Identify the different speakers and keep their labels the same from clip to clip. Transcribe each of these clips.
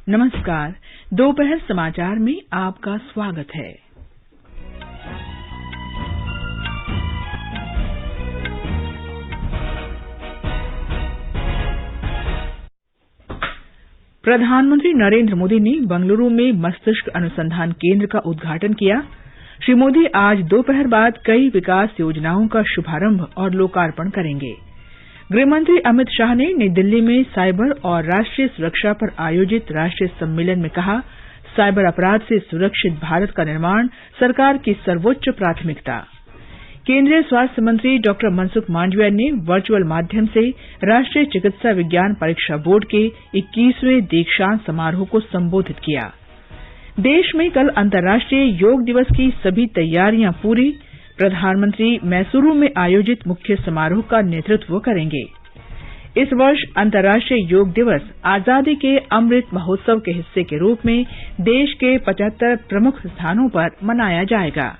Speaker 1: नमस्कार। दोपहर समाचार में आपका स्वागत है। प्रधानमंत्री नरेंद्र मोदी ने बंगलुरु में मस्तिष्क अनुसंधान केंद्र का उद्घाटन किया। श्री मोदी आज दोपहर बाद कई विकास योजनाओं का शुभारंभ और लोकार्पण करेंगे। गृहमंत्री अमित शाह ने नई दिल्ली में साइबर और राष्ट्रीय सुरक्षा पर आयोजित राष्ट्रीय सम्मेलन में कहा, साइबर अपराध से सुरक्षित भारत का निर्माण सरकार की सर्वोच्च प्राथमिकता। केंद्रीय स्वास्थ्य मंत्री डॉ मनसुख मांडविया ने वर्चुअल माध्यम से राष्ट्रीय चिकित्सा विज्ञान परीक्षा बोर्ड के 21वें दीक्षांत समारोह को संबोधित किया। देश में कल अंतर्राष्ट्रीय योग दिवस की सभी तैयारियां पूरी। प्रधानमंत्री मैसूरू में आयोजित मुख्य समारोह का नेतृत्व करेंगे। इस वर्ष अंतर्राष्ट्रीय योग दिवस आजादी के अमृत महोत्सव के हिस्से के रूप में देश के 75 प्रमुख स्थानों पर मनाया जाएगा।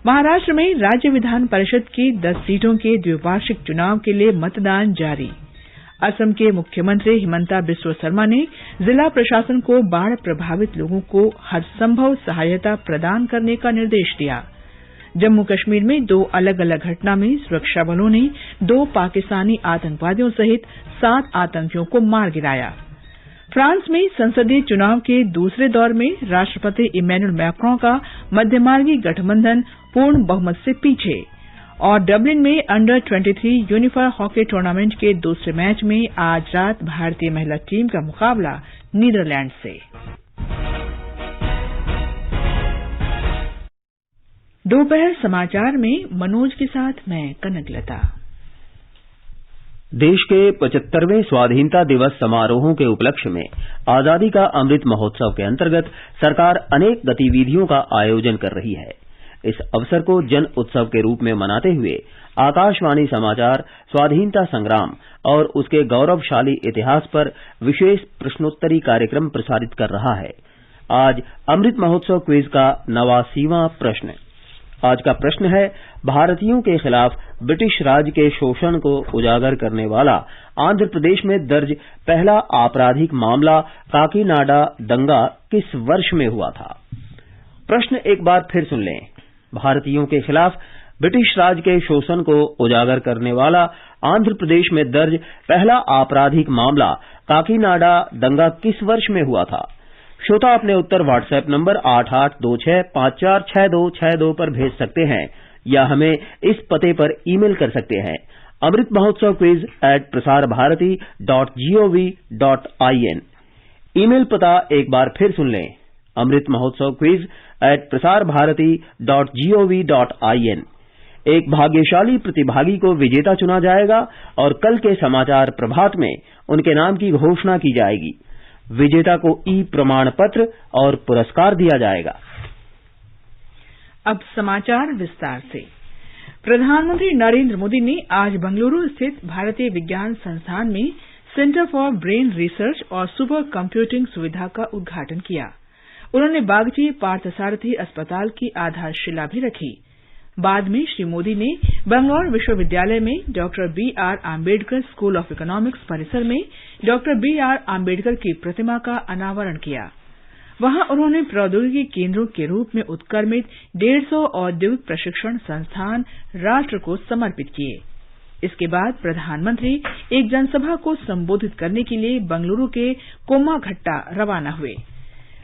Speaker 1: महाराष्ट्र में राज्य विधान परिषद की 10 सीटों के द्विवार्षिक चुनाव के लिए मतदान जारी। असम के मुख्यमंत्री हिमंता बिस्वा शर्मा ने जिला प्रशासन को बाढ़ प्रभावित लोगों को हर संभव सहायता प्रदान करने का निर्देश दिया। जम्मू कश्मीर में 2 अलग अलग घटना में सुरक्षा बलों ने 2 पाकिस्तानी आतंकवादियों सहित 7 आतंकियों को मार गिराया। फ्रांस में संसदीय चुनाव के दूसरे दौर में राष्ट्रपति इमैनुअल मैक्रों का मध्यमार्गी गठबंधन पूर्ण बहुमत से पीछे। और डबलिन में अंडर 23 यूनिफायर हॉकी टूर्नामेंट के दूसरे मैच में आज रात भारतीय महिला टीम का मुकाबला नीदरलैंड से। दोपहर समाचार में मनोज के साथ मैं कनकलता।
Speaker 2: देश के 75वें स्वाधीनता दिवस समारोहों के उपलक्ष्य में आजादी का अमृत महोत्सव के अंतर्गत सरकार अनेक गतिविधियों का आयोजन कर रही है। इस अवसर को जन उत्सव के रूप में मनाते हुए आकाशवाणी समाचार स्वाधीनता संग्राम और उसके गौरवशाली इतिहास पर विशेष प्रश्नोत्तरी कार्यक्रम प्रसारित कर रहा है। आज अमृत महोत्सव क्विज का 89वां प्रश्न। आज का प्रश्न है, भारतीयों के खिलाफ ब्रिटिश राज के शोषण को उजागर करने वाला आंध्र प्रदेश में दर्ज पहला आपराधिक मामला काकीनाडा दंगा किस वर्ष में हुआ था? प्रश्न एक बार फिर सुन लें। भारतीयों के खिलाफ ब्रिटिश राज के शोषण को उजागर करने वाला आंध्र प्रदेश में दर्ज पहला आपराधिक मामला काकीनाडा दंगा किस वर्ष में हुआ था? श्रोता अपने उत्तर व्हाट्सएप नंबर 8826546262 पर भेज सकते हैं या हमें इस पते पर ईमेल कर सकते हैं, amritmahotsav@prasarbharati.gov.in। ईमेल पता एक बार फिर सुन लें, amritmahotsav@prasarbharati.gov.in। एक भाग्यशाली प्रतिभागी को विजेता चुना जाएगा और कल के समाचार प्रभात में उनके नाम की घोषणा की जाएगी। विजेता को प्रमाण पत्र और पुरस्कार दिया जाएगा।
Speaker 1: अब समाचार विस्तार से। प्रधानमंत्री नरेंद्र मोदी ने आज बंगलुरु स्थित भारतीय विज्ञान संस्थान में सेंटर फॉर ब्रेन रिसर्च और सुपर कंप्यूटिंग सुविधा का उद्घाटन किया। उन्होंने बागची पार्थसारथी अस्पताल की आधारशिला भी रखी। बाद में श्री मोदी ने बंगलौर विश्वविद्यालय में डॉ B R. Ambedkar school of economics परिसर में डॉ बी.आर. आम्बेडकर की प्रतिमा का अनावरण किया। वहां उन्होंने प्रौद्योगिकी केंद्रों के रूप में उत्क्रमित 150 औद्योगिक प्रशिक्षण संस्थान राष्ट्र को समर्पित किए। इसके बाद प्रधानमंत्री एक जनसभा को संबोधित करने के लिए बंगलुरु के कोमाघट्टा रवाना हुए।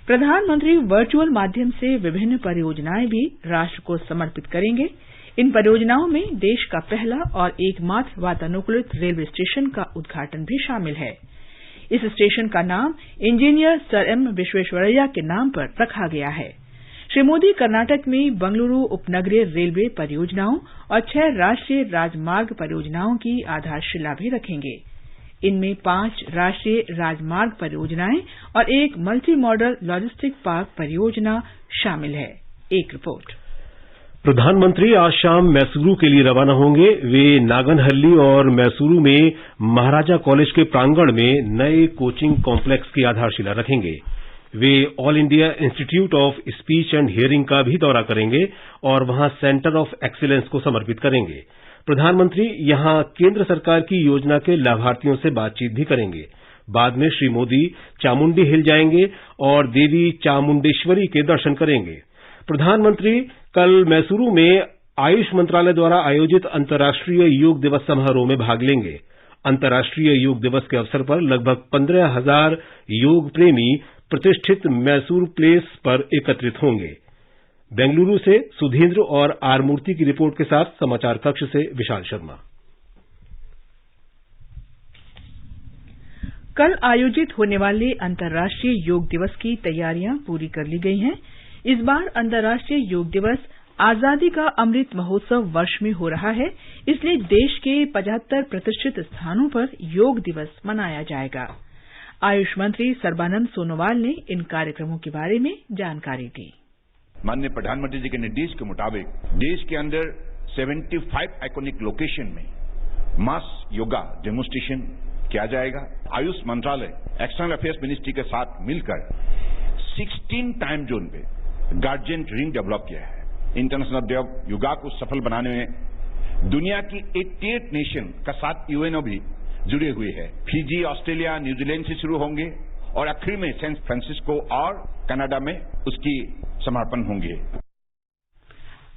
Speaker 1: प्रधानमंत्री वर्चुअल माध्यम से विभिन्न परियोजनाएं भी राष्ट्र को समर्पित करेंगे। इन परियोजनाओं में देश का पहला और एकमात्र वातानुकूलित रेलवे स्टेशन का उद्घाटन भी शामिल है। इस स्टेशन का नाम इंजीनियर सर एम विश्वेश्वरैया के नाम पर रखा गया है। श्री मोदी कर्नाटक में बंगलुरु उपनगरीय रेलवे परियोजनाओं और 6 राष्ट्रीय राजमार्ग परियोजनाओं की आधारशिला भी रखेंगे। इनमें 5 राष्ट्रीय राजमार्ग परियोजनाएं और 1 मल्टी मॉडल लॉजिस्टिक पार्क परियोजना शामिल है। एक रिपोर्ट।
Speaker 3: प्रधानमंत्री आज शाम मैसूरू के लिए रवाना होंगे। वे नागनहल्ली और मैसूरू में महाराजा कॉलेज के प्रांगण में नए कोचिंग कॉम्प्लेक्स की आधारशिला रखेंगे। वे All India Institute of Speech and Hearing का भी दौरा करेंगे और वहां सेंटर ऑफ एक्सीलेंस को समर्पित करेंगे। प्रधानमंत्री यहां केंद्र सरकार की योजना के लाभार्थियों से बातचीत भी करेंगे। बाद में श्री मोदी चामुंडी हिल जाएंगे और देवी चामुंडेश्वरी के दर्शन करेंगे। प्रधानमंत्री कल मैसूरू में आयुष मंत्रालय द्वारा आयोजित अंतर्राष्ट्रीय योग दिवस समारोह में भाग लेंगे। अंतर्राष्ट्रीय योग दिवस के अवसर पर लगभग 15,000 योग प्रेमी प्रतिष्ठित मैसूर प्लेस पर एकत्रित होंगे। बेंगलुरु से सुधींद्र और आर मूर्ति की रिपोर्ट के साथ समाचार कक्ष से विशाल शर्मा।
Speaker 1: कल आयोजित होने वाले अंतर्राष्ट्रीय योग दिवस की तैयारियां पूरी कर ली गई हैं। इस बार अंतर्राष्ट्रीय योग दिवस आजादी का अमृत महोत्सव वर्ष में हो रहा है, इसलिए देश के 75 प्रतिष्ठित स्थानों पर योग दिवस मनाया जाएगा। आयुष मंत्री सर्बानंद सोनोवाल ने इन कार्यक्रमों के बारे में जानकारी दी।
Speaker 4: माननीय प्रधानमंत्री जी के निर्देश के मुताबिक देश के अंदर 75 आइकॉनिक लोकेशन में मास योगा डेमोन्स्ट्रेशन किया जाएगा। आयुष मंत्रालय एक्सटर्नल अफेयर्स मिनिस्ट्री के साथ मिलकर 16 टाइम जोन पे गार्जियन रिंग डेवलप किया है। इंटरनेशनल डे ऑफ योगा को सफल बनाने में दुनिया की 88 नेशन का साथ यूएनओ भी जुड़े हुए हैं। फिजी, ऑस्ट्रेलिया, न्यूजीलैंड से शुरू होंगे और आखिर में सैन फ्रांसिस्को और कनाडा में उसकी समर्पण होंगे।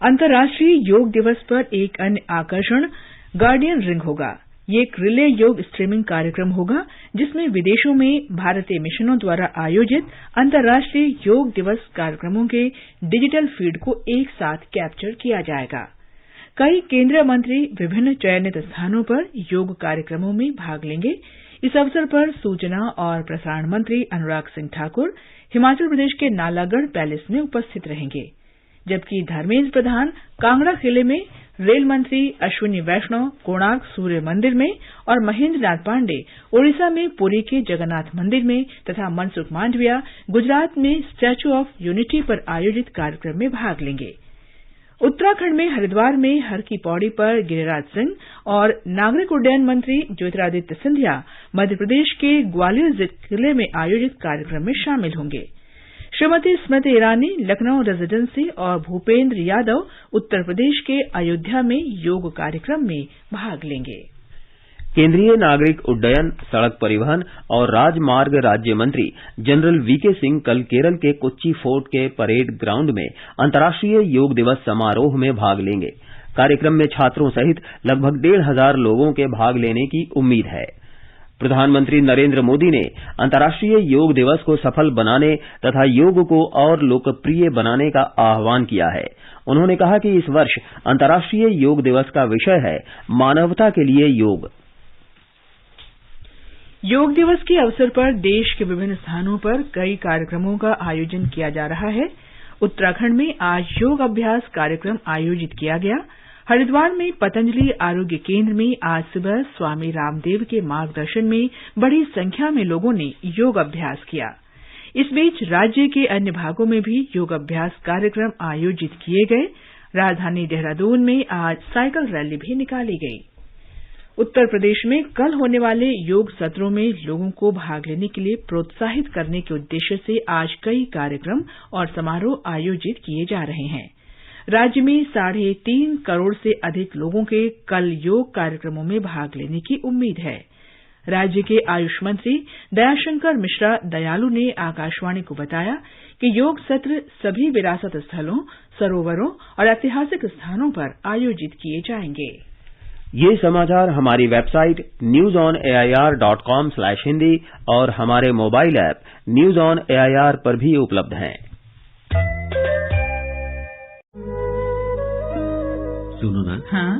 Speaker 1: अंतर्राष्ट्रीय योग दिवस पर एक अन्य आकर्षण गार्डियन रिंग होगा। ये एक रिले योग स्ट्रीमिंग कार्यक्रम होगा, जिसमें विदेशों में भारतीय मिशनों द्वारा आयोजित अंतर्राष्ट्रीय योग दिवस कार्यक्रमों के डिजिटल फीड को एक साथ कैप्चर किया जाएगा। कई केंद्रीय मंत्री विभिन्न चयनित स्थानों पर योग कार्यक्रमों में भाग लेंगे। इस अवसर पर सूचना और प्रसारण मंत्री अनुराग सिंह ठाकुर हिमाचल प्रदेश के नालागढ़ पैलेस में उपस्थित रहेंगे, जबकि धर्मेंद्र प्रधान कांगड़ा किले में, रेल मंत्री अश्विनी वैष्णव कोणार्क सूर्य मंदिर में और महेंद्र नाथ पांडे ओडिशा में पुरी के जगन्नाथ मंदिर में तथा मनसुख मांडविया गुजरात में स्टैच्यू ऑफ यूनिटी पर आयोजित कार्यक्रम में भाग लेंगे। उत्तराखंड में हरिद्वार में हर की पौड़ी पर गिरिराज सिंह और नागरिक उड्डयन मंत्री ज्योतिरादित्य सिंधिया मध्य प्रदेश के ग्वालियर जिले में आयोजित कार्यक्रम में शामिल होंगे। श्रीमती स्मृति ईरानी लखनऊ रेजिडेंसी और भूपेंद्र यादव उत्तर प्रदेश के अयोध्या में योग कार्यक्रम में भाग लेंगे।
Speaker 2: केंद्रीय नागरिक उड्डयन, सड़क परिवहन और राजमार्ग राज्य मंत्री जनरल वीके सिंह कल केरल के कोच्चि फोर्ट के परेड ग्राउंड में अंतर्राष्ट्रीय योग दिवस समारोह में भाग लेंगे। कार्यक्रम में छात्रों सहित लगभग 1,500 लोगों के भाग लेने की उम्मीद है। प्रधानमंत्री नरेंद्र मोदी ने अंतर्राष्ट्रीय योग दिवस को सफल बनाने तथा योग को और लोकप्रिय बनाने का आह्वान किया है। उन्होंने कहा कि इस वर्ष अंतर्राष्ट्रीय योग दिवस का विषय है मानवता के लिए योग।
Speaker 1: योग दिवस के अवसर पर देश के विभिन्न स्थानों पर कई कार्यक्रमों का आयोजन किया जा रहा है। उत्तराखंड में आज योग अभ्यास कार्यक्रम आयोजित किया गया। हरिद्वार में पतंजलि आरोग्य केंद्र में आज सुबह स्वामी रामदेव के मार्गदर्शन में बड़ी संख्या में लोगों ने योग अभ्यास किया। इस बीच राज्य के अन्य भागों में भी योग अभ्यास कार्यक्रम आयोजित किए गए। राजधानी देहरादून में आज साइकिल रैली भी निकाली गई। उत्तर प्रदेश में कल होने वाले योग सत्रों में लोगों को भाग लेने के लिए प्रोत्साहित करने के उद्देश्य से आज कई कार्यक्रम और समारोह आयोजित किए जा रहे हैं। राज्य में 3.5 करोड़ से अधिक लोगों के कल योग कार्यक्रमों में भाग लेने की उम्मीद है। राज्य के आयुष मंत्री दयाशंकर मिश्रा दयालु ने आकाशवाणी को बताया कि योग सत्र सभी विरासत स्थलों, सरोवरों और ऐतिहासिक स्थानों पर आयोजित किए जाएंगे।
Speaker 2: ये समाचार हमारी वेबसाइट newsonair.com/hindi और हमारे mobile app news on AIR पर भी उपलब्ध हैं।
Speaker 5: सुनो ना,
Speaker 1: हाँ?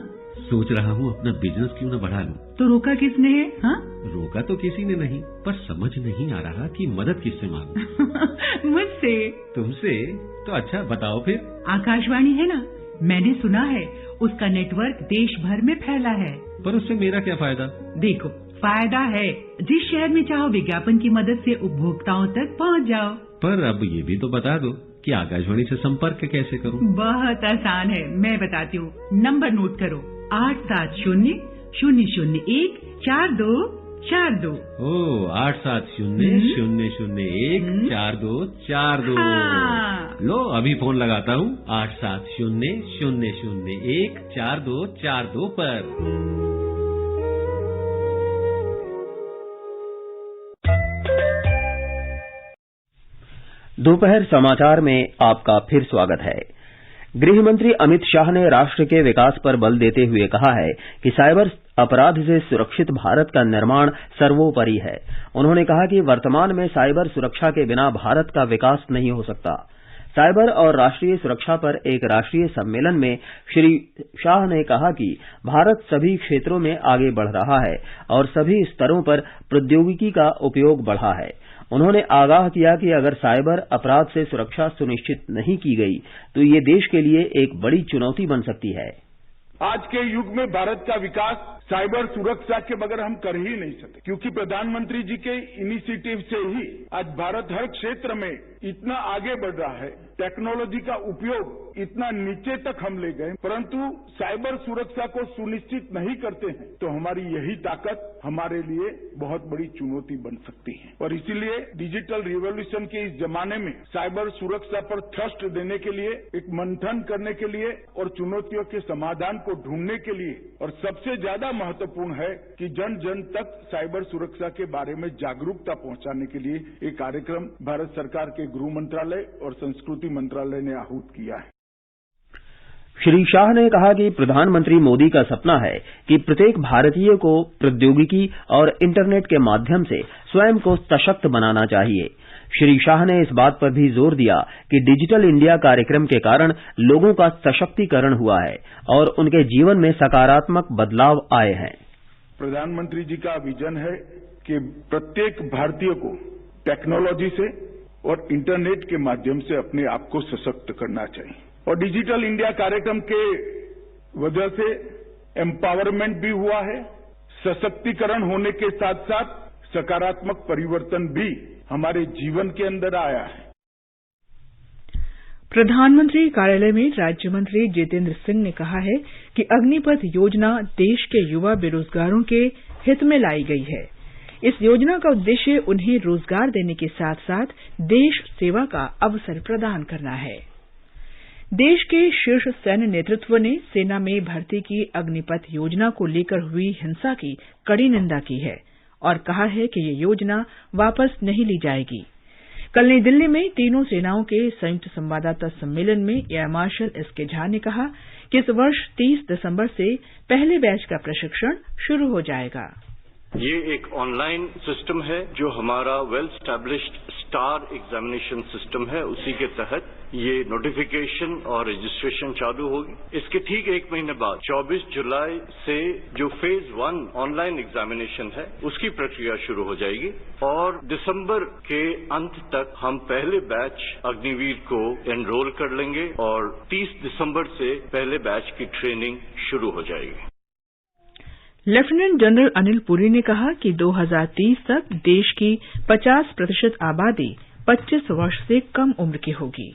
Speaker 5: सोच रहा हूँ अपना बिजनेस क्यों न बढ़ा लूं।
Speaker 1: तो रोका किसने है? हाँ?
Speaker 5: रोका तो किसी ने नहीं, पर समझ नहीं आ रहा कि मदद किससे मांगूं।
Speaker 1: मुझसे।
Speaker 5: तुमसे? तो अच्छा बताओ फिर।
Speaker 6: आकाशवाणी है ना, मैंने सुना है उसका नेटवर्क देश भर में फैला है।
Speaker 5: पर उससे मेरा क्या फायदा?
Speaker 6: देखो, फायदा है। जिस शहर में चाहो विज्ञापन की मदद से उपभोक्ताओं तक पहुंच जाओ। पर
Speaker 5: अब ये भी तो बता दो कि आकाशवाणी से संपर्क कैसे करूं?
Speaker 6: बहुत आसान है, मैं बताती हूँ। नंबर नोट करो, 870-001-4242।
Speaker 5: 870-001-4242। लो अभी फोन लगाता हूँ 870-001-4242 पर।
Speaker 2: दोपहर समाचार में आपका फिर स्वागत है। गृह मंत्री अमित शाह ने राष्ट्र के विकास पर बल देते हुए कहा है कि साइबर अपराध से सुरक्षित भारत का निर्माण सर्वोपरि है। उन्होंने कहा कि वर्तमान में साइबर सुरक्षा के बिना भारत का विकास नहीं हो सकता। साइबर और राष्ट्रीय सुरक्षा पर एक राष्ट्रीय सम्मेलन में श्री शाह ने कहा कि भारत सभी क्षेत्रों में आगे बढ़ रहा है और सभी स्तरों पर प्रौद्योगिकी का उपयोग बढ़ा है। उन्होंने आगाह किया कि अगर साइबर अपराध से सुरक्षा सुनिश्चित नहीं की गई तो ये देश के लिए एक बड़ी चुनौती बन सकती है।
Speaker 7: आज के युग में भारत का विकास साइबर सुरक्षा के बगैर हम कर ही नहीं सकते, क्योंकि प्रधानमंत्री जी के इनिशिएटिव से ही आज भारत हर क्षेत्र में इतना आगे बढ़ रहा है। टेक्नोलॉजी का उपयोग इतना नीचे तक हम ले गए, परंतु साइबर सुरक्षा को सुनिश्चित नहीं करते हैं तो हमारी यही ताकत हमारे लिए बहुत बड़ी चुनौती बन सकती है। और इसीलिए डिजिटल रिवॉल्यूशन के इस जमाने में साइबर सुरक्षा पर थ्रस्ट देने के लिए, एक मंथन करने के लिए और चुनौतियों के समाधान को ढूंढने के लिए, और सबसे ज्यादा महत्वपूर्ण है कि जन जन तक साइबर सुरक्षा के बारे में जागरूकता पहुंचाने के लिए एक कार्यक्रम भारत सरकार के गृह मंत्रालय और संस्कृति मंत्रालय ने आहूत किया है।
Speaker 2: श्री शाह ने कहा कि प्रधानमंत्री मोदी का सपना है कि प्रत्येक भारतीय को प्रौद्योगिकी और इंटरनेट के माध्यम से स्वयं को सशक्त बनाना चाहिए। श्री शाह ने इस बात पर भी जोर दिया कि डिजिटल इंडिया कार्यक्रम के कारण लोगों का सशक्तिकरण हुआ है और उनके जीवन में सकारात्मक बदलाव आए हैं।
Speaker 7: प्रधानमंत्री जी का विजन है कि प्रत्येक भारतीय को टेक्नोलॉजी से और इंटरनेट के माध्यम से अपने आप को सशक्त करना चाहिए, और डिजिटल इंडिया कार्यक्रम के वजह से एम्पावरमेंट भी हुआ है। सशक्तिकरण होने के साथ साथ सकारात्मक परिवर्तन भी हमारे जीवन के अंदर आया है।
Speaker 1: प्रधानमंत्री कार्यालय में राज्य मंत्री जितेंद्र सिंह ने कहा है कि अग्निपथ योजना देश के युवा बेरोजगारों के हित में लाई गई है। इस योजना का उद्देश्य उन्हें रोजगार देने के साथ साथ देश सेवा का अवसर प्रदान करना है। देश के शीर्ष सैन्य नेतृत्व ने सेना में भर्ती की अग्निपथ योजना को लेकर हुई हिंसा की कड़ी निंदा की है और कहा है कि ये योजना वापस नहीं ली जाएगी। कल नई दिल्ली में तीनों सेनाओं के संयुक्त संवाददाता सम्मेलन में एयर मार्शल एसके झा ने कहा कि इस वर्ष 30 दिसंबर से पहले बैच का प्रशिक्षण शुरू हो जाएगा।
Speaker 8: ये एक ऑनलाइन सिस्टम है जो हमारा well established star examination system है, उसी के तहत ये नोटिफिकेशन और रजिस्ट्रेशन चालू होगी। इसके ठीक एक महीने बाद 24 जुलाई से जो फेज 1 ऑनलाइन एग्जामिनेशन है उसकी प्रक्रिया शुरू हो जाएगी और दिसंबर के अंत तक हम पहले बैच अग्निवीर को एनरोल कर लेंगे और 30 दिसंबर से पहले बैच की ट्रेनिंग शुरू हो जाएगी।
Speaker 1: लेफ्टिनेंट जनरल अनिल पुरी ने कहा कि 2030 तक देश की 50% आबादी 25 वर्ष से कम उम्र की होगी।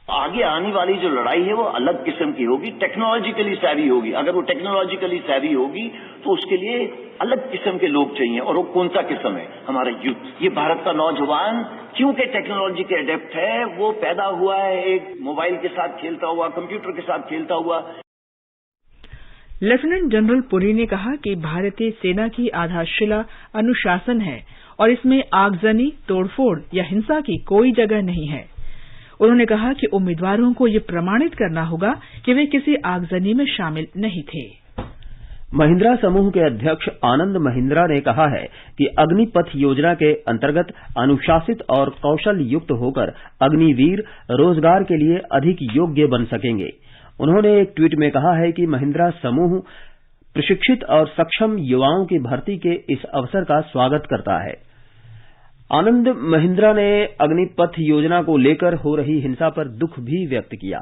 Speaker 9: आगे आने वाली जो लड़ाई है वो अलग किस्म की होगी, टेक्नोलॉजिकली सैवी होगी। अगर वो टेक्नोलॉजिकली सैवी होगी तो उसके लिए अलग किस्म के लोग चाहिए, और वो कौन सा किस्म है? हमारा यूथ। ये भारत का नौजवान क्योंकि टेक्नोलॉजी के एडेप्ट है, वो पैदा हुआ है एक मोबाइल के साथ खेलता हुआ, कंप्यूटर के साथ खेलता हुआ।
Speaker 1: लेफ्टिनेंट जनरल पुरी ने कहा कि भारतीय सेना की आधारशिला अनुशासन है और इसमें आगजनी, तोड़फोड़ या हिंसा की कोई जगह नहीं है। उन्होंने कहा कि उम्मीदवारों को ये प्रमाणित करना होगा कि वे किसी आगजनी में शामिल नहीं थे।
Speaker 2: महिंद्रा समूह के अध्यक्ष आनंद महिंद्रा ने कहा है कि अग्निपथ योजना के अंतर्गत अनुशासित और कौशल युक्त होकर अग्निवीर रोजगार के लिए अधिक योग्य बन सकेंगे। उन्होंने एक ट्वीट में कहा है कि महिंद्रा समूह प्रशिक्षित और सक्षम युवाओं की भर्ती के इस अवसर का स्वागत करता है। आनंद महिंद्रा ने अग्निपथ योजना को लेकर हो रही हिंसा पर दुख भी व्यक्त किया।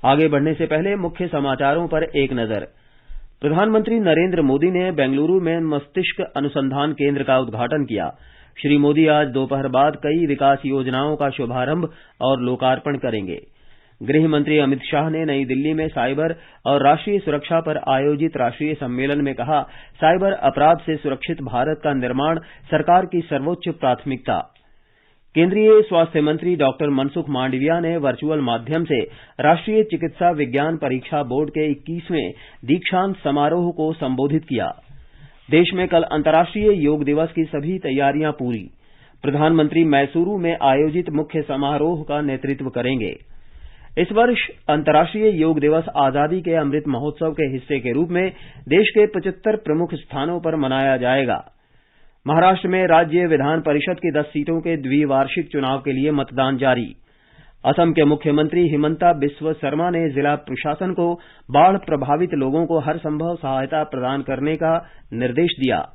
Speaker 2: आगे बढ़ने से पहले मुख्य समाचारों पर एक नजर। प्रधानमंत्री नरेंद्र मोदी ने बेंगलुरु में मस्तिष्क अनुसंधान केंद्र का उद्घाटन किया। श्री मोदी आज दोपहर बाद कई विकास योजनाओं का शुभारंभ और लोकार्पण करेंगे। गृह मंत्री अमित शाह ने नई दिल्ली में साइबर और राष्ट्रीय सुरक्षा पर आयोजित राष्ट्रीय सम्मेलन में कहा, साइबर अपराध से सुरक्षित भारत का निर्माण सरकार की सर्वोच्च प्राथमिकता। केंद्रीय स्वास्थ्य मंत्री डॉक्टर मनसुख मांडविया ने वर्चुअल माध्यम से राष्ट्रीय चिकित्सा विज्ञान परीक्षा बोर्ड के 21वें दीक्षांत समारोह को संबोधित किया। देश में कल अंतर्राष्ट्रीय योग दिवस की सभी तैयारियां पूरी। प्रधानमंत्री मैसूरू में आयोजित मुख्य समारोह का नेतृत्व करेंगे। इस वर्ष अंतर्राष्ट्रीय योग दिवस आजादी के अमृत महोत्सव के हिस्से के रूप में देश के 75 प्रमुख स्थानों पर मनाया जाएगा। महाराष्ट्र में राज्य विधान परिषद की 10 सीटों के द्विवार्षिक चुनाव के लिए मतदान जारी। असम के मुख्यमंत्री हिमंता बिस्वा शर्मा ने जिला प्रशासन को बाढ़ प्रभावित लोगों को हर संभव सहायता प्रदान करने का निर्देश दिया।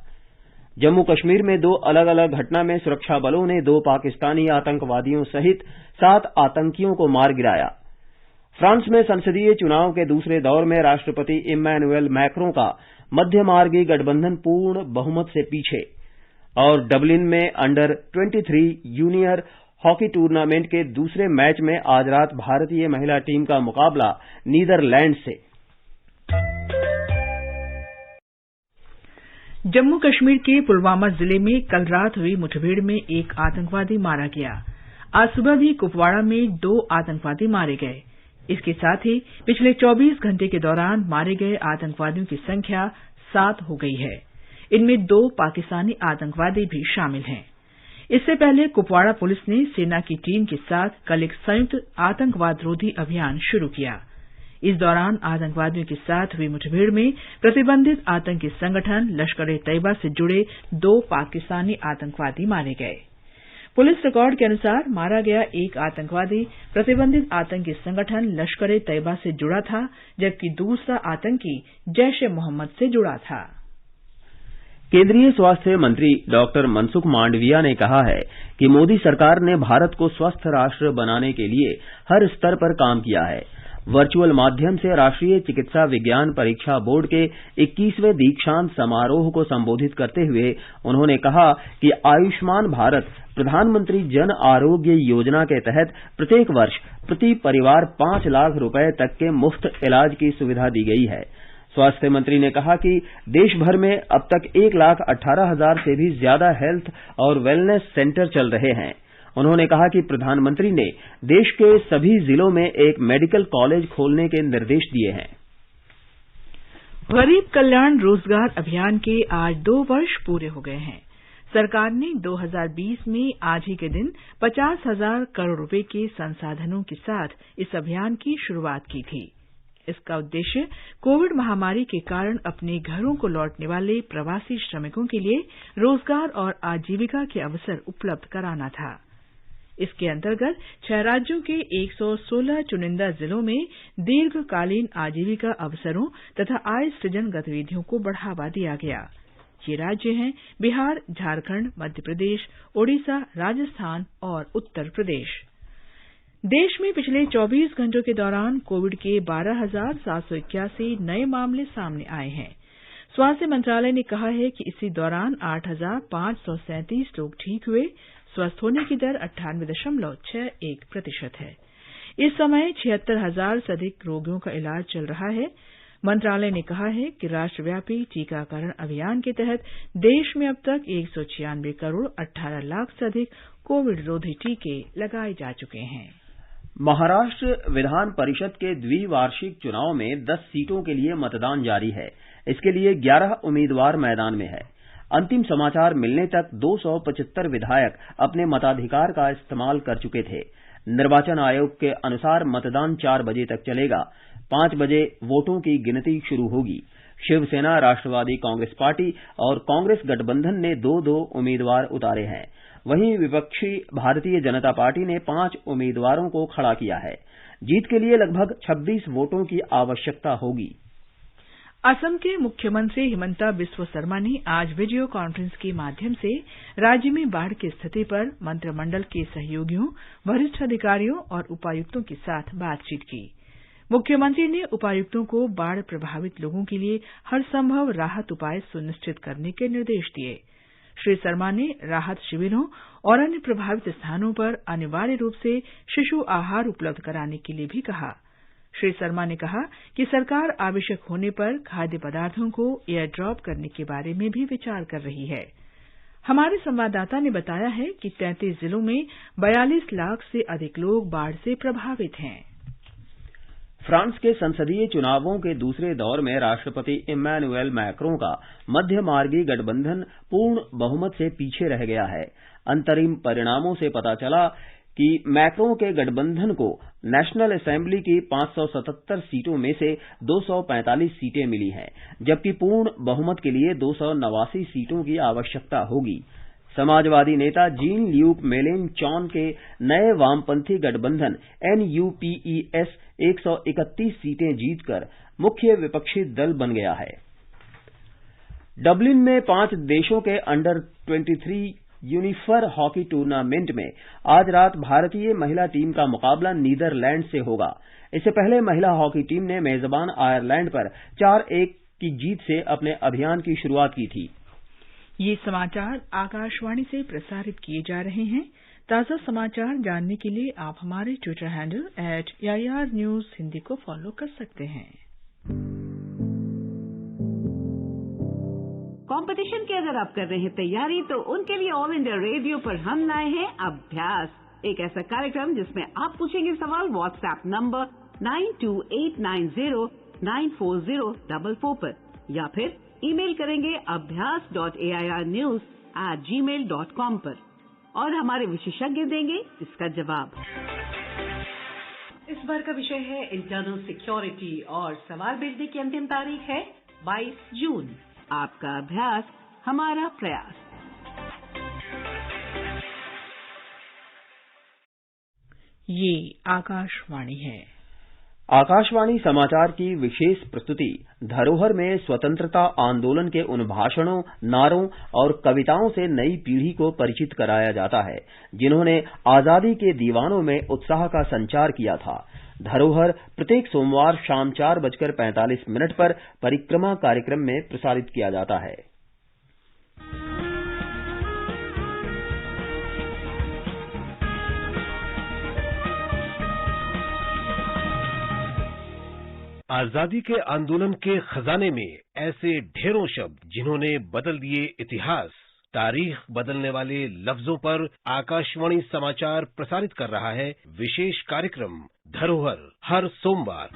Speaker 2: जम्मू कश्मीर में 2 अलग अलग घटना में सुरक्षा बलों ने 2 पाकिस्तानी आतंकवादियों सहित 7 आतंकियों को मार गिराया। फ्रांस में संसदीय चुनाव के दूसरे दौर में राष्ट्रपति इमैनुअल मैक्रों का मध्यमार्गी गठबंधन पूर्ण बहुमत से पीछे। और डबलिन में अंडर 23 जूनियर हॉकी टूर्नामेंट के दूसरे मैच में आज रात भारतीय महिला टीम का मुकाबला नीदरलैंड से।
Speaker 1: जम्मू कश्मीर के पुलवामा जिले में कल रात हुई मुठभेड़ में एक आतंकवादी मारा गया। आज सुबह भी कुपवाड़ा में 2 आतंकवादी मारे गए। इसके साथ ही पिछले 24 घंटे के दौरान मारे गए आतंकवादियों की संख्या 7 हो गई है। इनमें 2 पाकिस्तानी आतंकवादी भी शामिल हैं। इससे पहले कुपवाड़ा पुलिस ने सेना की टीम के साथ कल एक संयुक्त आतंकवाद रोधी अभियान शुरू किया। इस दौरान आतंकवादियों के साथ हुई मुठभेड़ में प्रतिबंधित आतंकी संगठन लश्कर-ए-तैयबा से जुड़े 2 पाकिस्तानी आतंकवादी मारे गए। पुलिस रिकॉर्ड के अनुसार मारा गया एक आतंकवादी प्रतिबंधित आतंकी संगठन लश्कर-ए-तैयबा से जुड़ा था, जबकि दूसरा आतंकी जैश-ए-मोहम्मद से जुड़ा था।
Speaker 2: केंद्रीय स्वास्थ्य मंत्री डॉक्टर मनसुख मांडविया ने कहा है कि मोदी सरकार ने भारत को स्वस्थ राष्ट्र बनाने के लिए हर स्तर पर काम किया है। वर्चुअल माध्यम से राष्ट्रीय चिकित्सा विज्ञान परीक्षा बोर्ड के 21वें दीक्षांत समारोह को संबोधित करते हुए उन्होंने कहा कि आयुष्मान भारत प्रधानमंत्री जन आरोग्य योजना के तहत प्रत्येक वर्ष प्रति परिवार 5 लाख रुपए तक के मुफ्त इलाज की सुविधा दी गई है। स्वास्थ्य मंत्री ने कहा कि देश भर में अब तक 1,18,000 से भी ज्यादा हेल्थ और वेलनेस सेंटर चल रहे हैं। उन्होंने कहा कि प्रधानमंत्री ने देश के सभी जिलों में एक मेडिकल कॉलेज खोलने के निर्देश दिए हैं।
Speaker 1: गरीब कल्याण रोजगार अभियान के आज 2 वर्ष पूरे हो गए हैं। सरकार ने 2020 में आज ही के दिन 50,000 करोड़ रुपए के संसाधनों के साथ इस अभियान की शुरुआत की थी। इसका उद्देश्य कोविड महामारी के कारण अपने घरों को लौटने वाले प्रवासी श्रमिकों के लिए रोजगार और आजीविका के अवसर उपलब्ध कराना था। इसके अंतर्गत 6 राज्यों के 116 चुनिंदा जिलों में दीर्घकालीन आजीविका अवसरों तथा आय सृजन गतिविधियों को बढ़ावा दिया गया। ये राज्य हैं बिहार, झारखंड, मध्य प्रदेश, ओडिशा, राजस्थान और उत्तर प्रदेश। देश में पिछले 24 घंटों के दौरान कोविड के 12,781 नए मामले सामने आए हैं। स्वास्थ्य मंत्रालय ने कहा है कि इसी दौरान 8,537 लोग ठीक हुए। स्वस्थ होने की दर 98.61% है। इस समय 76,000 से अधिक रोगियों का इलाज चल रहा है। मंत्रालय ने कहा है कि राष्ट्रव्यापी टीकाकरण अभियान के तहत देश में अब तक 196 करोड़ 18 लाख से अधिक कोविड रोधी टीके लगाए जा चुके हैं।
Speaker 2: महाराष्ट्र विधान परिषद के द्विवार्षिक चुनाव में 10 सीटों के लिए मतदान जारी है। इसके लिए 11 उम्मीदवार मैदान में हैं। अंतिम समाचार मिलने तक 275 विधायक अपने मताधिकार का इस्तेमाल कर चुके थे। निर्वाचन आयोग के अनुसार मतदान 4 बजे तक चलेगा। 5 बजे वोटों की गिनती शुरू होगी। शिवसेना, राष्ट्रवादी कांग्रेस पार्टी और कांग्रेस गठबंधन ने 2-2 उम्मीदवार उतारे हैं। वहीं विपक्षी भारतीय जनता पार्टी ने 5 उम्मीदवारों को खड़ा किया है। जीत के लिए लगभग 26 वोटों की आवश्यकता होगी।
Speaker 1: असम के मुख्यमंत्री हिमंता बिस्वा शर्मा ने आज वीडियो कॉन्फ्रेंस के माध्यम से राज्य में बाढ़ की स्थिति पर मंत्रिमंडल के सहयोगियों, वरिष्ठ अधिकारियों और उपायुक्तों के साथ बातचीत की। मुख्यमंत्री ने उपायुक्तों को बाढ़ प्रभावित लोगों के लिए हर संभव राहत उपाय सुनिश्चित करने के निर्देश दिए। श्री शर्मा ने राहत शिविरों और अन्य प्रभावित स्थानों पर अनिवार्य रूप से शिशु आहार उपलब्ध कराने के लिए भी कहा। श्री शर्मा ने कहा कि सरकार आवश्यक होने पर खाद्य पदार्थों को एयर ड्रॉप करने के बारे में भी विचार कर रही है। हमारे संवाददाता ने बताया है कि 33 जिलों में 42 लाख से अधिक लोग बाढ़ से प्रभावित हैं।
Speaker 2: फ्रांस के संसदीय चुनावों के दूसरे दौर में राष्ट्रपति इमैनुएल मैक्रों का मध्य मार्गी गठबंधन पूर्ण बहुमत से पीछे रह गया है। अंतरिम परिणामों से पता चला कि मैक्रों के गठबंधन को नेशनल असेंबली की 577 सीटों में से 245 सीटें मिली हैं, जबकि पूर्ण बहुमत के लिए 289 सीटों की आवश्यकता होगी। समाजवादी नेता जीन ल्यूक मेलेनचॉन के नए वामपंथी गठबंधन NUPES 131 सीटें जीतकर मुख्य विपक्षी दल बन गया है। डबलिन में 5 देशों के अंडर 23 यूनिफर हॉकी टूर्नामेंट में आज रात भारतीय महिला टीम का मुकाबला नीदरलैंड से होगा। इससे पहले महिला हॉकी टीम ने मेजबान आयरलैंड पर 4-1 की जीत से अपने अभियान की शुरुआत की थी।
Speaker 1: ये समाचार आकाशवाणी से प्रसारित किए जा रहे हैं। ताज़ा समाचार जानने के लिए आप हमारे Twitter handle @AIR News Hindi को फॉलो कर सकते हैं।
Speaker 6: कंपटीशन की अगर आप कर रहे हैं तैयारी, तो उनके लिए ऑल इंडिया रेडियो पर हम लाए हैं अभ्यास, एक ऐसा कार्यक्रम जिसमें आप पूछेंगे सवाल व्हाट्सएप नंबर 9289094044 पर, या फिर ईमेल करेंगे abhyas.airnews@gmail.com पर, और हमारे विशेषज्ञ देंगे इसका जवाब। इस बार का विषय है इंटरनल सिक्योरिटी और सवाल भेजने की अंतिम तारीख है 22 जून। आपका अभ्यास हमारा प्रयास।
Speaker 1: ये आकाशवाणी है।
Speaker 2: आकाशवाणी समाचार की विशेष प्रस्तुति धरोहर में स्वतंत्रता आंदोलन के उन भाषणों, नारों और कविताओं से नई पीढ़ी को परिचित कराया जाता है जिन्होंने आजादी के दीवानों में उत्साह का संचार किया था। धरोहर प्रत्येक सोमवार शाम 4:45 पर परिक्रमा कार्यक्रम में प्रसारित किया जाता है।
Speaker 3: आजादी के आंदोलन के खजाने में ऐसे ढेरों शब्द जिन्होंने बदल दिए इतिहास, तारीख बदलने वाले लफ्जों पर आकाशवाणी समाचार प्रसारित कर रहा है विशेष कार्यक्रम धरोहर हर सोमवार।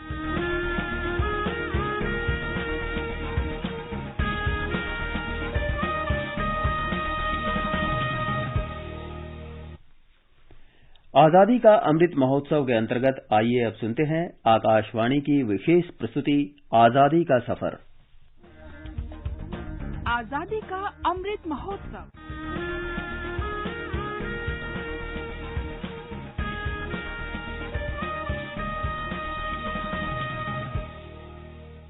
Speaker 2: आजादी का अमृत महोत्सव के अंतर्गत आइए अब सुनते हैं आकाशवाणी की विशेष प्रस्तुति आजादी का सफर।
Speaker 1: आजादी का अमृत महोत्सव।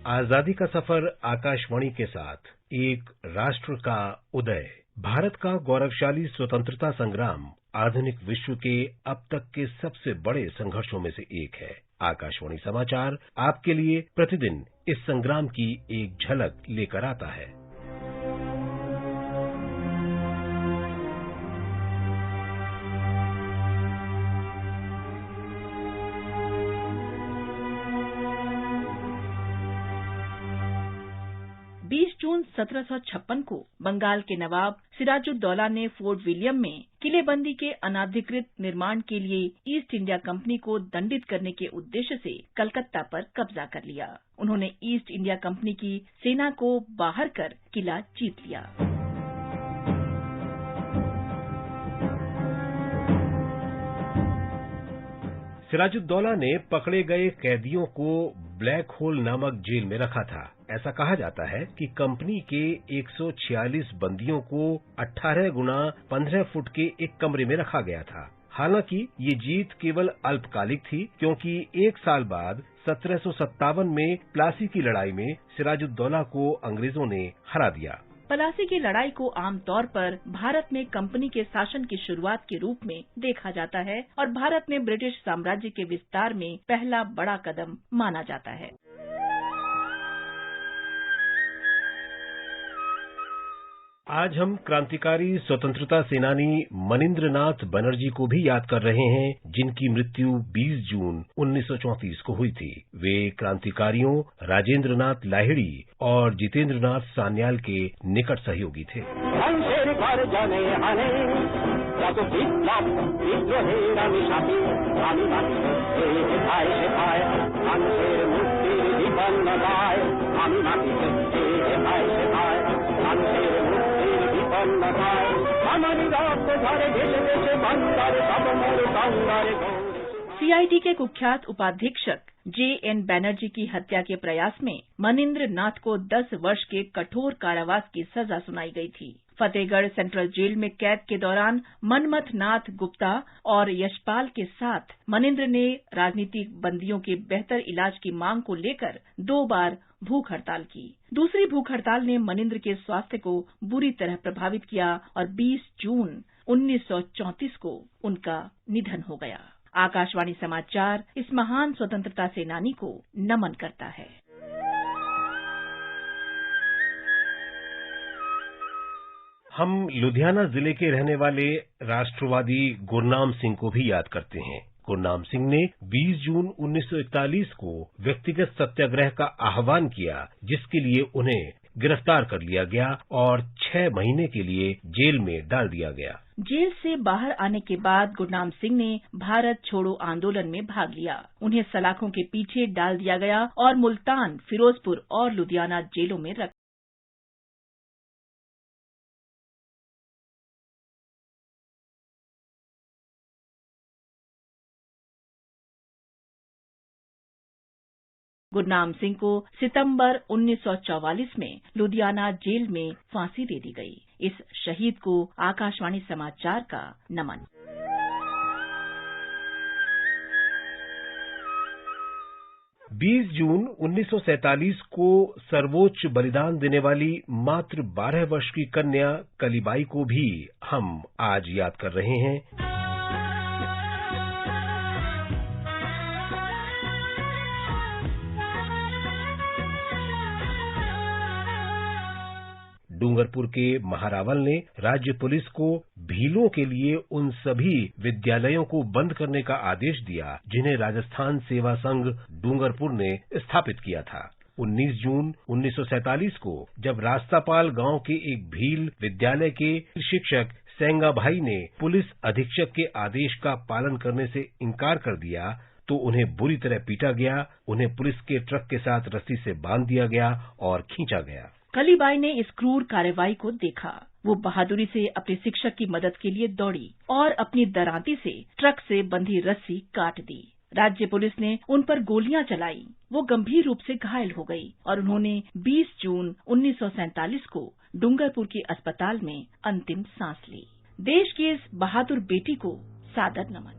Speaker 3: आजादी का सफर आकाशवाणी के साथ एक राष्ट्र का उदय। भारत का गौरवशाली स्वतंत्रता संग्राम आधुनिक विश्व के अब तक के सबसे बड़े संघर्षों में से एक है। आकाशवाणी समाचार आपके लिए प्रतिदिन इस संग्राम की एक झलक लेकर आता है।
Speaker 10: जून 1756 को बंगाल के नवाब सिराजुद्दौला ने फोर्ट विलियम में किलेबंदी के अनाधिकृत निर्माण के लिए ईस्ट इंडिया कंपनी को दंडित करने के उद्देश्य से कलकत्ता पर कब्जा कर लिया। उन्होंने ईस्ट इंडिया कंपनी की सेना को बाहर कर किला जीत लिया।
Speaker 3: सिराजुद्दौला ने पकड़े गए कैदियों को ब्लैक होल नामक जेल में रखा था। ऐसा कहा जाता है कि कंपनी के 146 बंदियों को 18 गुना 15 फुट के एक कमरे में रखा गया था। हालांकि ये जीत केवल अल्पकालिक थी, क्योंकि एक साल बाद 1757 में प्लासी की लड़ाई में सिराजुद्दौला को अंग्रेजों ने हरा दिया।
Speaker 10: प्लासी की लड़ाई को आमतौर पर भारत में कंपनी के शासन की शुरुआत के रूप में देखा जाता है और भारत में ब्रिटिश साम्राज्य के विस्तार में पहला बड़ा कदम माना जाता है।
Speaker 3: आज हम क्रांतिकारी स्वतंत्रता सेनानी मनिंद्रनाथ बनर्जी को भी याद कर रहे हैं, जिनकी मृत्यु 20 जून 1934 को हुई थी। वे क्रांतिकारियों राजेंद्रनाथ लाहिड़ी और जितेंद्रनाथ सान्याल के निकट सहयोगी थे।
Speaker 11: যত বিপ্লব বিদ্রোহের আমি সাথী, আমি মাটিতে সেথায় সেথায় মানুষের মুক্তির বিপন্ন গায়, আমি মাটিতে সেথায় সেথায় মানুষের মুক্তির বিপন্ন গায়, আমারই রক্ত ধরে ভেসে ভেসে বাংলার সপমর বাংলার গৌর।
Speaker 10: सीआईडी के कुख्यात उपाधीक्षक JN बैनर्जी की हत्या के प्रयास में मनिंद्र नाथ को 10 वर्ष के कठोर कारावास की सजा सुनाई गई थी। फतेहगढ़ सेंट्रल जेल में कैद के दौरान मनमथ नाथ गुप्ता और यशपाल के साथ मनिंद्र ने राजनीतिक बंदियों के बेहतर इलाज की मांग को लेकर 2 बार भूख हड़ताल की। दूसरी भूख हड़ताल ने मनिंद्र के स्वास्थ्य को बुरी तरह प्रभावित किया और 20 जून 1934 को उनका निधन हो गया। आकाशवाणी समाचार इस महान स्वतंत्रता सेनानी को नमन करता है।
Speaker 3: हम लुधियाना जिले के रहने वाले राष्ट्रवादी गुरनाम सिंह को भी याद करते हैं। गुरनाम सिंह ने 20 जून 1941 को व्यक्तिगत सत्याग्रह का आह्वान किया, जिसके लिए उन्हें गिरफ्तार कर लिया गया और 6 महीने के लिए जेल में डाल दिया गया।
Speaker 10: जेल से बाहर आने के बाद गुरनाम सिंह ने भारत छोड़ो आंदोलन में भाग लिया। उन्हें सलाखों के पीछे डाल दिया गया और मुल्तान, फिरोजपुर और लुधियाना जेलों में रखा। गुरनाम सिंह को सितंबर 1944 में लुधियाना जेल में फांसी दे दी गई। इस शहीद को आकाशवाणी समाचार का नमन।
Speaker 3: 20 जून 1947 को सर्वोच्च बलिदान देने वाली मात्र 12 वर्ष की कन्या कलीबाई को भी हम आज याद कर रहे हैं। डूंगरपुर के महारावल ने राज्य पुलिस को भीलों के लिए उन सभी विद्यालयों को बंद करने का आदेश दिया जिन्हें राजस्थान सेवा संघ डूंगरपुर ने स्थापित किया था। 19 जून 1947 को जब रास्तापाल गांव के एक भील विद्यालय के शिक्षक सेंगा भाई ने पुलिस अधीक्षक के आदेश का पालन करने से इनकार कर दिया तो उन्हें बुरी तरह पीटा गया। उन्हें पुलिस के ट्रक के साथ रस्सी से बांध दिया गया और खींचा गया।
Speaker 10: कलीबाई ने इस क्रूर कार्रवाई को देखा। वो बहादुरी से अपने शिक्षक की मदद के लिए दौड़ी और अपनी दरांती से ट्रक से बंधी रस्सी काट दी। राज्य पुलिस ने उन पर गोलियां चलाई। वो गंभीर रूप से घायल हो गई और उन्होंने 20 जून 1947 को डूंगरपुर के अस्पताल में अंतिम सांस ली। देश की इस बहादुर बेटी को सादर नमन।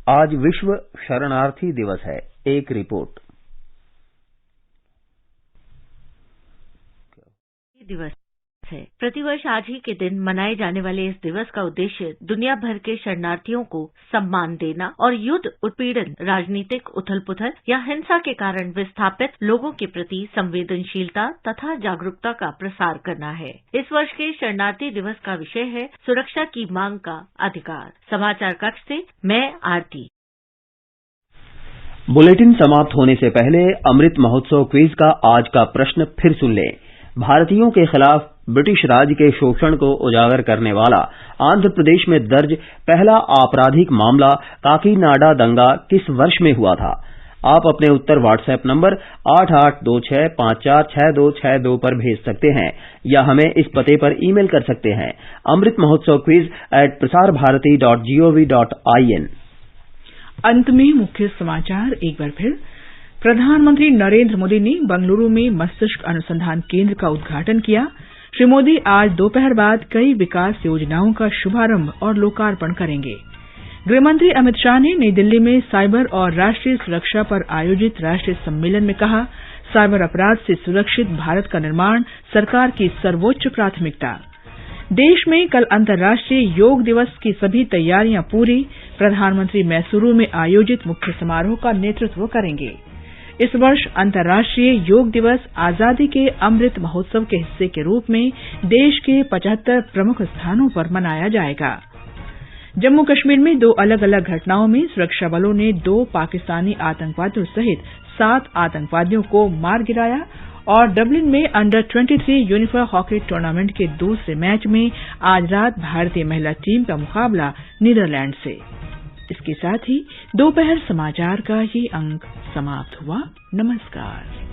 Speaker 2: आज विश्व शरणार्थी दिवस है। एक रिपोर्ट।
Speaker 12: दिवस है। प्रतिवर्ष आज ही के दिन मनाए जाने वाले इस दिवस का उद्देश्य दुनिया भर के शरणार्थियों को सम्मान देना और युद्ध, उत्पीड़न, राजनीतिक उथल-पुथल या हिंसा के कारण विस्थापित लोगों के प्रति संवेदनशीलता तथा जागरूकता का प्रसार करना है। इस वर्ष के शरणार्थी दिवस का विषय है सुरक्षा की मांग का अधिकार। समाचार कक्ष से मैं आरती।
Speaker 2: बुलेटिन समाप्त होने से पहले अमृत महोत्सव क्विज का आज का प्रश्न फिर सुन लें। भारतीयों के खिलाफ ब्रिटिश राज के शोषण को उजागर करने वाला आंध्र प्रदेश में दर्ज पहला आपराधिक मामला काकीनाडा दंगा किस वर्ष में हुआ था? आप अपने उत्तर व्हाट्सएप नंबर 8826546262 पर भेज सकते हैं या हमें इस पते पर ईमेल कर सकते हैं amritmahotsav@prasarbharati.gov.in।
Speaker 1: अंत में मुख्य समाचार एक बार फिर। प्रधानमंत्री नरेंद्र मोदी ने बंगलुरु में मस्तिष्क अनुसंधान केंद्र का उद्घाटन किया। श्री मोदी आज दोपहर बाद कई विकास योजनाओं का शुभारंभ और लोकार्पण करेंगे। गृहमंत्री अमित शाह ने नई दिल्ली में साइबर और राष्ट्रीय सुरक्षा पर आयोजित राष्ट्रीय सम्मेलन में कहा, साइबर अपराध से सुरक्षित भारत का निर्माण सरकार की सर्वोच्च प्राथमिकता। देश में कल अंतर्राष्ट्रीय योग दिवस की सभी तैयारियां पूरी। प्रधानमंत्री मैसूरू में आयोजित मुख्य समारोह का नेतृत्व करेंगे। इस वर्ष अंतर्राष्ट्रीय योग दिवस आजादी के अमृत महोत्सव के हिस्से के रूप में देश के 75 प्रमुख स्थानों पर मनाया जाएगा। जम्मू कश्मीर में 2 अलग-अलग घटनाओं में सुरक्षा बलों ने 2 पाकिस्तानी आतंकवादियों सहित 7 आतंकवादियों को मार गिराया और डबलिन में अंडर 23 यूनिफॉर्म हॉकी टूर्नामेंट के दूसरे मैच में आज रात भारतीय महिला टीम का मुकाबला नीदरलैंड से। इसके साथ ही दोपहर समाचार का ये अंक समाप्त हुआ। नमस्कार।